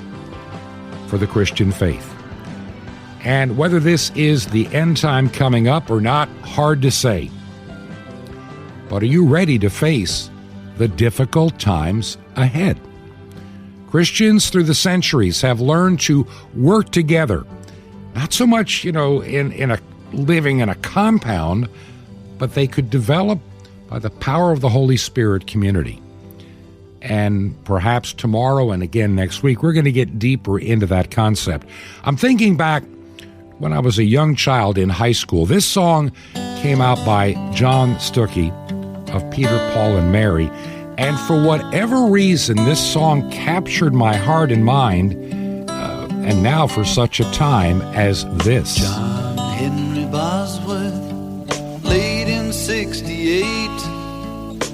for the Christian faith. And whether this is the end time coming up or not, hard to say. But are you ready to face the difficult times ahead? Christians through the centuries have learned to work together, not so much, in a living in a compound, but they could develop by the power of the Holy Spirit community. And perhaps tomorrow and again next week, we're going to get deeper into that concept. I'm thinking back when I was a young child in high school. This song came out by John Stuckey of Peter, Paul, and Mary. And for whatever reason, this song captured my heart and mind, and now for such a time as this. John Henry Bosworth, late in 68,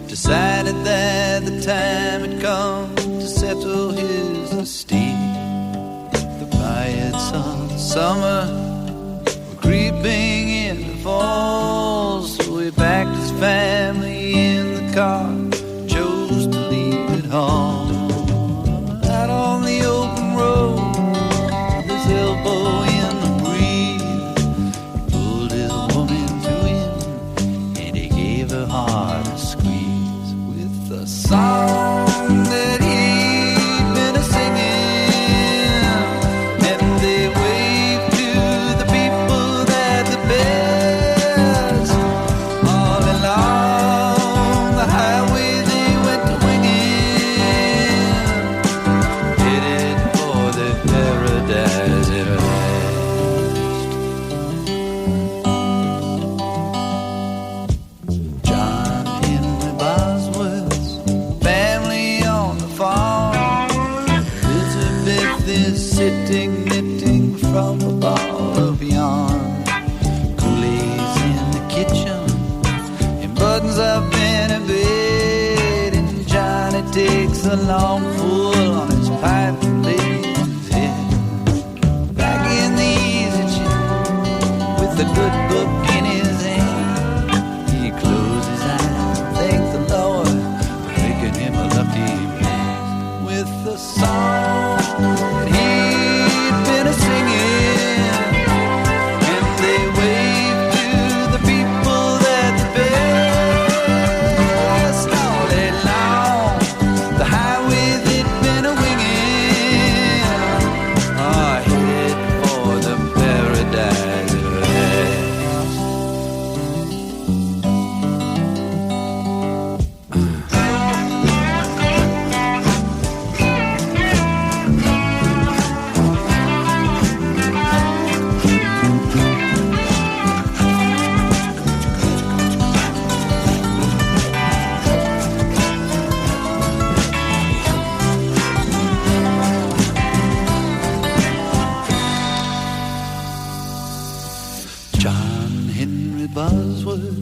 decided that the time had come to settle his estate. The riots of summer were creeping into fall, so he packed his family in the car, chose to leave it all. Out on the open road, with his elbow in the breeze, he pulled his woman to him, and he gave her heart a squeeze. With the song that he'd been a-singing, and they waved to the people that the best. All along the highway they went to-winging, headed for the paradise at last. John Henry Bosworth's family on the farm. Elizabeth is sitting knitting from a ball of yarn. Kool-Aid's in the kitchen and Buttons up in a bed, and Johnny takes a long pull on his pipe and lays his head back in the easy chair with a good book in his hand. He closes his eyes and thanks the Lord for making him a lucky man. With the song that he'd been a-singing, and they waved to the people that the best. All day long, the highway they'd been a-winging, headed for the paradise at last. John Henry Bosworth,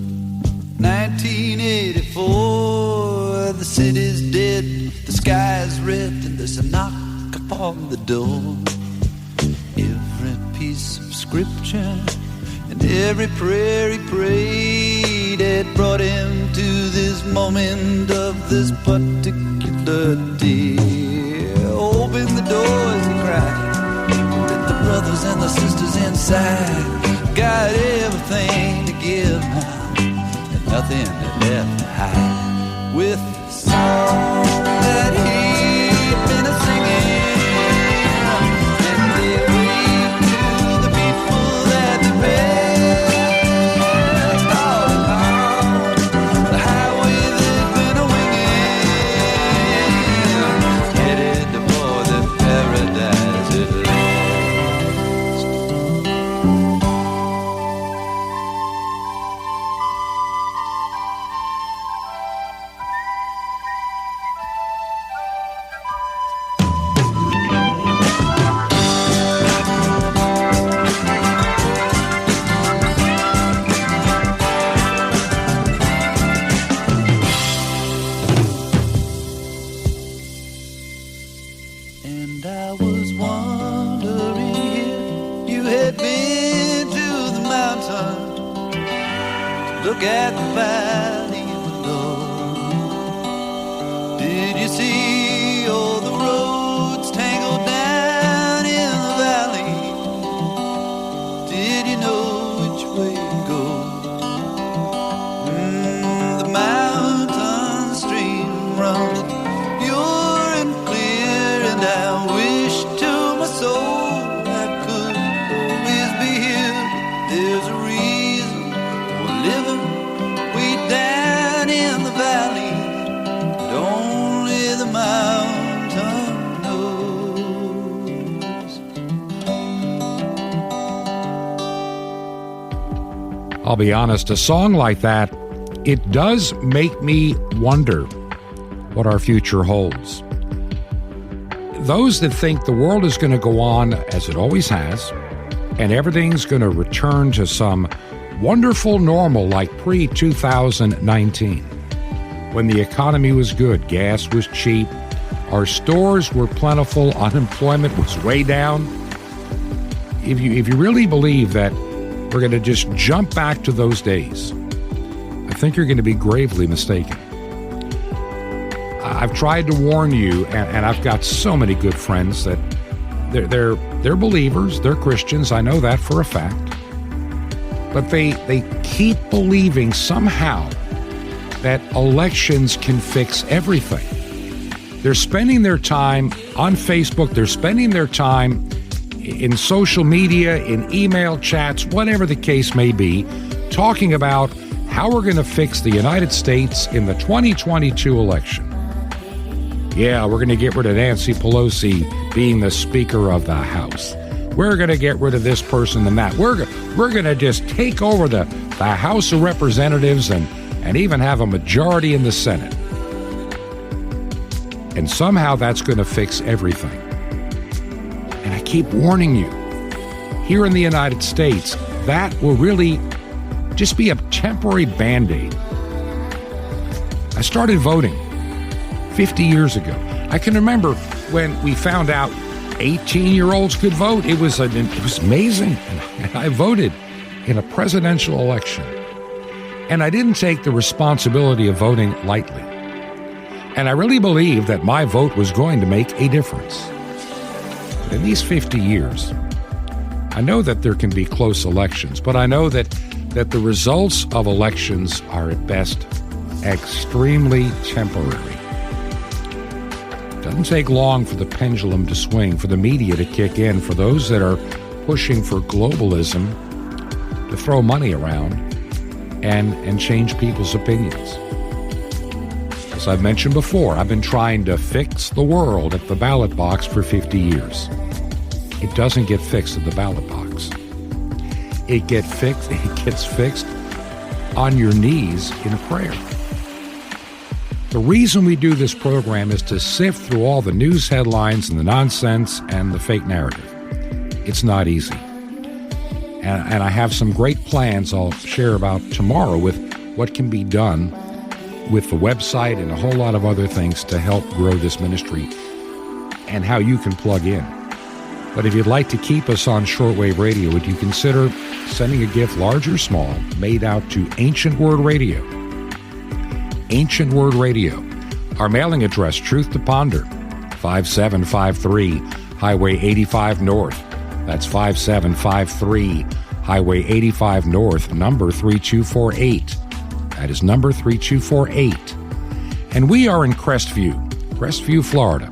1984. The city's dead, the sky's red, and there's a knock upon the door. Every piece of scripture and every prayer he prayed had brought him to this moment of this particular day. Open the doors, he cried, let the brothers inside. Got everything to give now, and nothing left to hide. With the song that he'd been singing, and they wave to the people that they passed all along the highway they've been winging, headed for the paradise at last. And I was wondering if you had been to the mountain to look at the valley below. Did you see all the roads tangled down in the valley? Did you know which way to go? The mountain stream runs pure and clear, and I wish to my soul I could always be here. There's a reason for living way down in the valley that only the mountain knows. I'll be honest, a song like that, it does make me wonder what our future holds. Those that think the world is going to go on as it always has, and everything's going to return to some wonderful normal like pre-2019, when the economy was good, gas was cheap, our stores were plentiful, unemployment was way down. If you really believe that we're going to just jump back to those days, I think you're going to be gravely mistaken. I've tried to warn you, and I've got so many good friends that they're believers, they're Christians, I know that for a fact. But they keep believing somehow that elections can fix everything. They're spending their time on Facebook, they're spending their time in social media, in email chats, whatever the case may be, talking about how we're going to fix the United States in the 2022 election. Yeah, we're going to get rid of Nancy Pelosi being the Speaker of the House. We're going to get rid of this person and that. We're going to just take over the House of Representatives and even have a majority in the Senate. And somehow that's going to fix everything. And I keep warning you, here in the United States, that will really just be a temporary Band-Aid. I started voting 50 years ago. I can remember when we found out 18-year-olds could vote. It was amazing. And I voted in a presidential election. And I didn't take the responsibility of voting lightly. And I really believed that my vote was going to make a difference. But in these 50 years, I know that there can be close elections, but I know that the results of elections are at best extremely temporary. It doesn't take long for the pendulum to swing, for the media to kick in, for those that are pushing for globalism to throw money around and change people's opinions. As I've mentioned before, I've been trying to fix the world at the ballot box for 50 years. It doesn't get fixed at the ballot box. It gets fixed on your knees in prayer. The reason we do this program is to sift through all the news headlines and the nonsense and the fake narrative. It's not easy. And I have some great plans I'll share about tomorrow with what can be done with the website and a whole lot of other things to help grow this ministry and how you can plug in. But if you'd like to keep us on shortwave radio, would you consider sending a gift, large or small, made out to Ancient Word Radio? Ancient Word Radio. Our mailing address, Truth to Ponder, 5753 Highway 85 North, That's 5753 Highway 85 North, number 3248. That is number 3248. And we are in Crestview, Florida.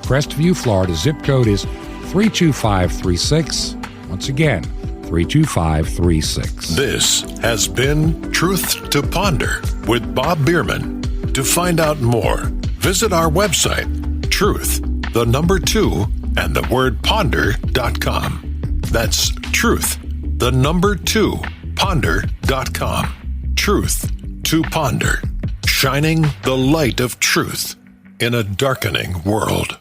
Crestview, Florida. Zip code is 32536. Once again, 32536. This has been Truth to Ponder with Bob Biermann. To find out more, visit our website, truth2ponder.com. That's truth2ponder.com. Truth to Ponder, shining the light of truth in a darkening world.